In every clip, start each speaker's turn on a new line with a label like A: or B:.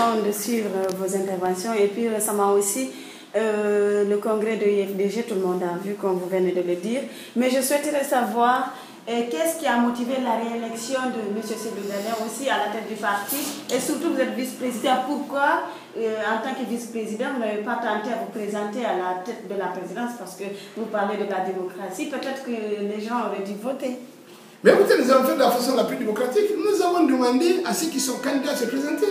A: l'occasion de suivre vos interventions et puis récemment aussi le congrès de l'UFDG, tout le monde a vu comme vous venez de le dire. Mais je souhaiterais savoir qu'est-ce qui a motivé la réélection de M. Cellou Dalein aussi à la tête du parti et surtout vous êtes vice-président. Pourquoi en tant que vice-président vous n'avez pas tenté à vous présenter à la tête de la présidence parce que vous parlez de la démocratie, peut-être que les gens auraient dû voter.
B: Mais écoutez, nous avons fait de la façon la plus démocratique. Nous avons demandé à ceux qui sont candidats de se présenter.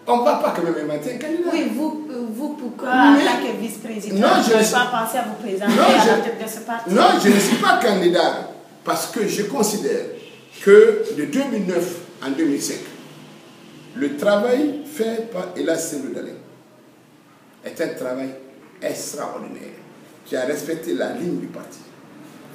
B: On ne va pas quand même inventer un candidat.
A: Oui, vous pourquoi, en tant que vice-président, vous n'avez pas pensé à vous présenter à la tête de ce parti?
B: Non, je ne suis pas candidat parce que je considère que de 2009 en 2005, le travail fait par Ella Cellou Dalein est un travail extraordinaire qui a respecté la ligne du parti,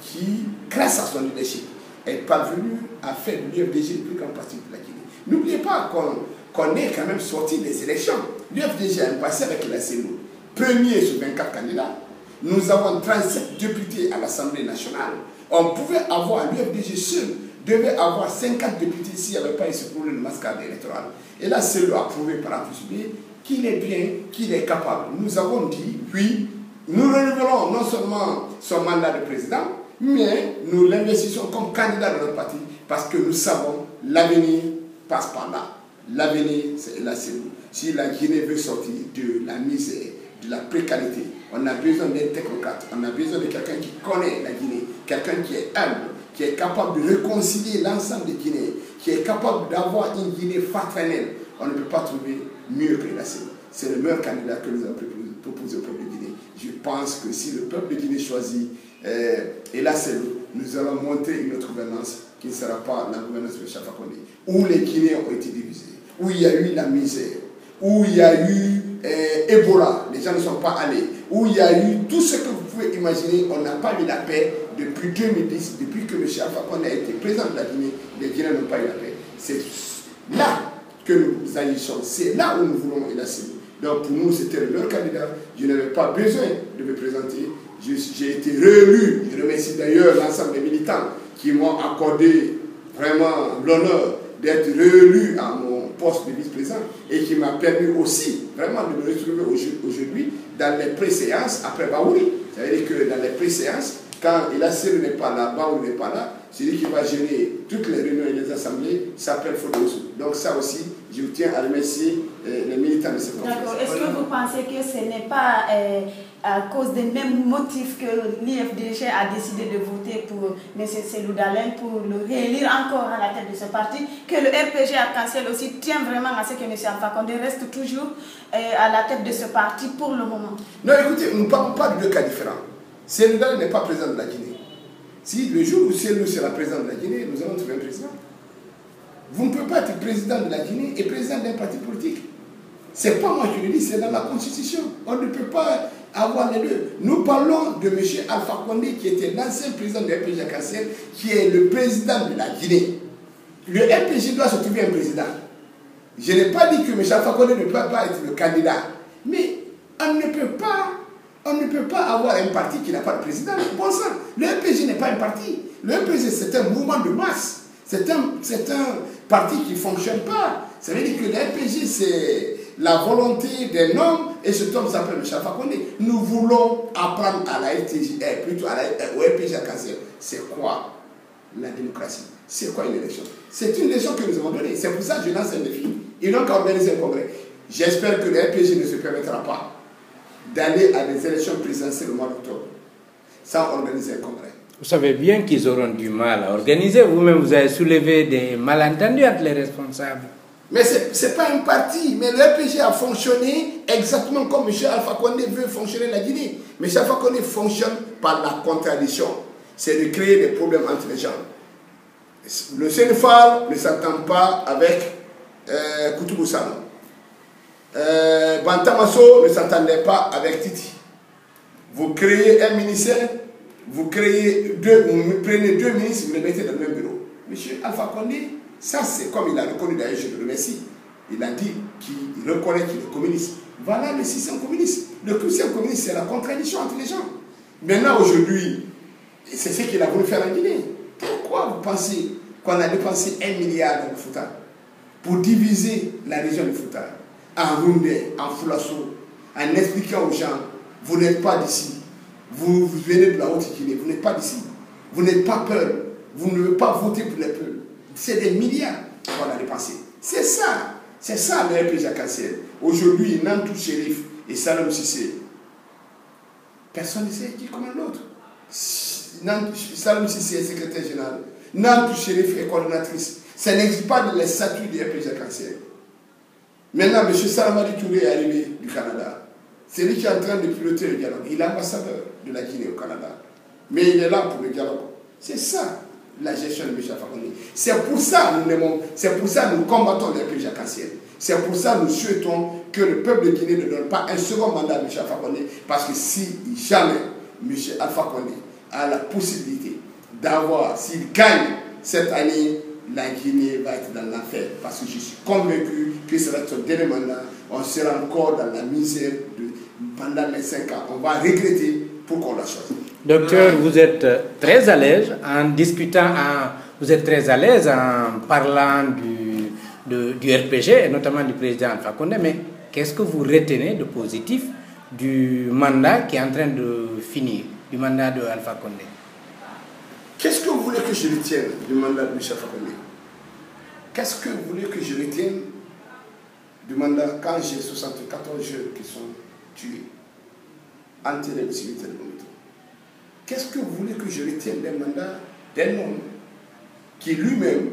B: qui, grâce à son leadership, est parvenu à faire de l'UFDG le plus grand parti de la Guinée. N'oubliez pas qu'on est quand même sorti des élections. L'UFDG a un passé avec la Cellou. Premier sur 24 candidats. Nous avons 37 députés à l'Assemblée nationale. On pouvait avoir, l'UFDG seul devait avoir 50 députés s'il n'y avait pas eu ce problème de mascarade électorale. Et la Cellou a prouvé par A plus B qu'il est bien, qu'il est capable. Nous avons dit, oui, nous renouvelons non seulement son mandat de président, mais nous l'investissons comme candidat de notre parti parce que nous savons l'avenir passe par là. L'avenir, c'est la Cellou. Si la Guinée veut sortir de la misère, de la précarité, on a besoin d'un technocrate, on a besoin de quelqu'un qui connaît la Guinée, quelqu'un qui est humble, qui est capable de réconcilier l'ensemble des Guinéens, qui est capable d'avoir une Guinée fraternelle. On ne peut pas trouver mieux que la Cellou. C'est le meilleur candidat que nous avons proposé au peuple de Guinée. Je pense que si le peuple de Guinée choisit Ella Cellou, nous allons monter une autre gouvernance qui ne sera pas la gouvernance de Alpha Condé, où les Guinéens ont été divisés, où il y a eu la misère, où il y a eu Ebola, les gens ne sont pas allés, où il y a eu tout ce que vous pouvez imaginer. On n'a pas eu la paix depuis 2010, depuis que M. Alpha Condé a été président de la Guinée, les Guinéens n'ont pas eu la paix. C'est là que nous agissons, c'est là où nous voulons Ella Cellou. Donc pour nous, c'était le meilleur candidat. Je n'avais pas besoin de me présenter. J'ai été réélu. Je remercie d'ailleurs l'ensemble des militants qui m'ont accordé vraiment l'honneur d'être réélu à mon poste de vice-président et qui m'a permis aussi vraiment de me retrouver aujourd'hui dans les pré-séances après Baouri. Ça veut dire que dans les pré-séances, quand Ella Cellou n'est pas là, Baouri n'est pas là, c'est lui qui va gérer toutes les réunions et les assemblées, s'appelle Fodosu. Donc ça aussi, je tiens à remercier les militants de cette conférence.
A: D'accord. Est-ce que vous pensez que ce n'est pas à cause des mêmes motifs que l'UFDG a décidé de voter pour M. Cellou Dalein pour le réélire encore à la tête de ce parti, que le RPG Arc-en-Ciel aussi tient vraiment à ce que M. Alpha Condé reste toujours à la tête de ce parti pour le moment?
B: Non, écoutez, nous ne parlons pas de deux cas différents. Cellou Dalein n'est pas président de la Guinée. Si le jour où Cellou sera président de la Guinée, nous allons trouver un président. Vous ne pouvez pas être président de la Guinée et président d'un parti politique. Ce n'est pas moi qui le dis, c'est dans la Constitution. On ne peut pas avoir les deux. Nous parlons de M. Alpha Condé, qui était l'ancien président du RPG Arc-en-Ciel, qui est le président de la Guinée. Le RPG doit se trouver un président. Je n'ai pas dit que M. Alpha Condé ne peut pas être le candidat. Mais on ne peut pas avoir un parti qui n'a pas de président. Bon sang, le RPG n'est pas un parti. Le RPG, c'est un mouvement de masse. C'est un parti qui ne fonctionne pas. Ça veut dire que le RPG, c'est la volonté d'un homme, et cet homme s'appelle M. Alpha Condé. Nous voulons apprendre à la RTJ, plutôt au RPG Arc-en-Ciel. C'est quoi la démocratie? C'est quoi une élection? C'est une élection que nous avons donnée. C'est pour ça que je lance un défi. Ils n'ont qu'à organiser un congrès. J'espère que le RPG ne se permettra pas d'aller à des élections présidentielles au mois d'octobre sans organiser un congrès.
C: Vous savez bien qu'ils auront du mal à organiser. Vous-même, vous avez soulevé des malentendus entre les responsables.
B: Mais ce n'est pas un parti. Mais le RPG a fonctionné exactement comme M. Alpha Condé veut fonctionner la Guinée. M. Alpha Condé fonctionne par la contradiction. C'est de créer des problèmes entre les gens. Le Sénégal ne s'entend pas avec Koutoubou Sano. Bantamasso ne s'entendait pas avec Titi. Vous créez un ministère, vous prenez deux ministres, vous les mettez dans le même bureau. Monsieur Alpha Condé, ça c'est comme il a reconnu d'ailleurs, je le remercie. Il a dit qu'il reconnaît qu'il est communiste. Voilà le système communiste. Le système communiste, c'est la contradiction entre les gens. Maintenant, aujourd'hui, c'est ce qu'il a voulu faire en Guinée. Pourquoi vous pensez qu'on a dépensé 1 milliard dans le Fouta pour diviser la région du Fouta? en Rundé, en Foulasso, en expliquant aux gens, vous n'êtes pas d'ici. Vous venez de la Haute-Guinée, vous n'êtes pas d'ici. Vous n'êtes pas peur. Vous ne voulez pas voter pour les peuples. C'est des milliards qu'on a dépensé. C'est ça le RPG Arc-en-Ciel. Aujourd'hui, Nantou Chérif et Salam Sissé, personne ne sait qui comme l'autre. Salam Sissé est secrétaire général. Nantou Chérif est coordonnatrice. Ça n'existe pas dans les statuts du RPG Arc-en-Ciel. Maintenant, M. Salamadi Touré est arrivé du Canada. C'est lui qui est en train de piloter le dialogue. Il est ambassadeur de la Guinée au Canada. Mais il est là pour le dialogue. C'est ça, la gestion de M. Alpha Condé. C'est pour ça que nous combattons le RPG Arc-en-Ciel. C'est pour ça que nous souhaitons que le peuple de Guinée ne donne pas un second mandat à M. Alpha Condé. Parce que si jamais M. Alpha Condé a la possibilité d'avoir, s'il gagne cette année, la Guinée va être dans l'enfer. Parce que je suis convaincu que ce sera son dernier mandat. On sera encore dans la misère pendant les 5 ans. On va regretter pourquoi on l'a choisi.
C: Docteur, vous êtes très à l'aise en discutant, vous êtes très à l'aise en parlant du RPG, et notamment du président Alpha Condé, mais qu'est-ce que vous retenez de positif du mandat qui est en train de finir, du mandat de Alpha Condé?
B: Qu'est-ce que vous voulez que je retienne du mandat de M. Alpha Condé? Qu'est-ce que vous voulez que je retienne du mandat quand j'ai 74 jeunes qui sont tués, enterrés de cimetière de Bométo? Qu'est-ce que vous voulez que je retienne d'un mandat d'un homme qui lui-même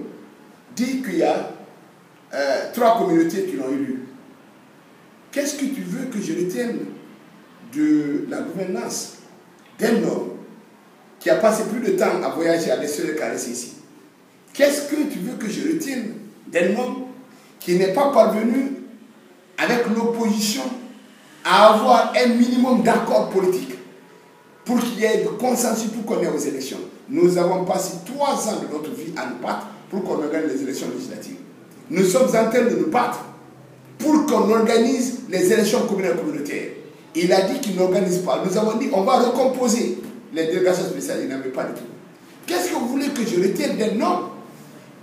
B: dit qu'il y a 3 communautés qui l'ont élu? Qu'est-ce que tu veux que je retienne de la gouvernance d'un homme qui a passé plus de temps à voyager à l'extérieur qu'à rester ici? Qu'est-ce que tu veux que je retienne d'un homme qui n'est pas parvenu avec l'opposition à avoir un minimum d'accord politique pour qu'il y ait de consensus pour qu'on ait aux élections? Nous avons passé 3 ans de notre vie à nous battre pour qu'on organise les élections législatives. Nous sommes en train de nous battre pour qu'on organise les élections communales communautaires. Il a dit qu'il n'organise pas. Nous avons dit on va recomposer les délégations spéciales. Il n'avait pas du tout. Qu'est-ce que vous voulez que je retienne d'un homme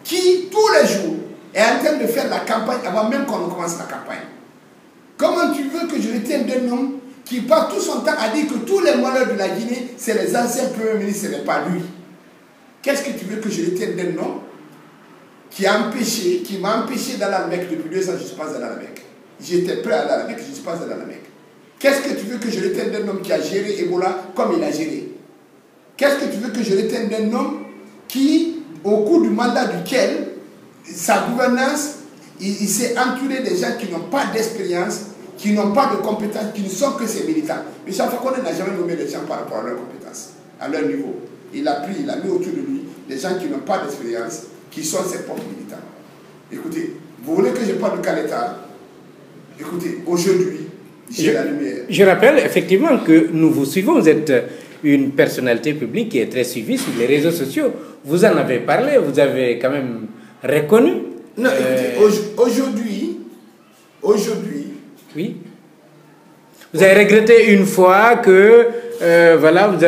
B: qui, tous les jours, est en train de faire la campagne avant même qu'on commence la campagne? Comment tu veux que je retienne d'un homme qui passe tout son temps à dire que tous les malheurs de la Guinée, c'est les anciens premiers ministres, ce n'est pas lui? Qu'est-ce que tu veux que je retienne d'un homme qui m'a empêché d'aller à la Mecque depuis 2 ans, je ne suis pas allé à la Mecque. J'étais prêt à aller à la Mecque, je ne suis pas allé à la Mecque. Qu'est-ce que tu veux que je retienne d'un homme qui a géré Ebola comme il a géré? Qu'est-ce que tu veux que je retienne d'un homme qui, au cours du mandat duquel, sa gouvernance, il s'est entouré des gens qui n'ont pas d'expérience, qui n'ont pas de compétences, qui ne sont que ses militants? M. Alpha Condé n'a jamais nommé les gens par rapport à leurs compétences, à leur niveau. Il a mis autour de lui des gens qui n'ont pas d'expérience, qui sont ses propres militants. Écoutez, vous voulez que je parle de Kaleta? Écoutez, aujourd'hui, j'ai la lumière.
C: Je rappelle effectivement que nous vous suivons. Vous êtes une personnalité publique qui est très suivie sur les réseaux sociaux. Vous en avez parlé, vous avez quand même reconnu.
B: Non, écoutez, aujourd'hui,
C: oui. Vous avez regretté une fois que, voilà, vous avez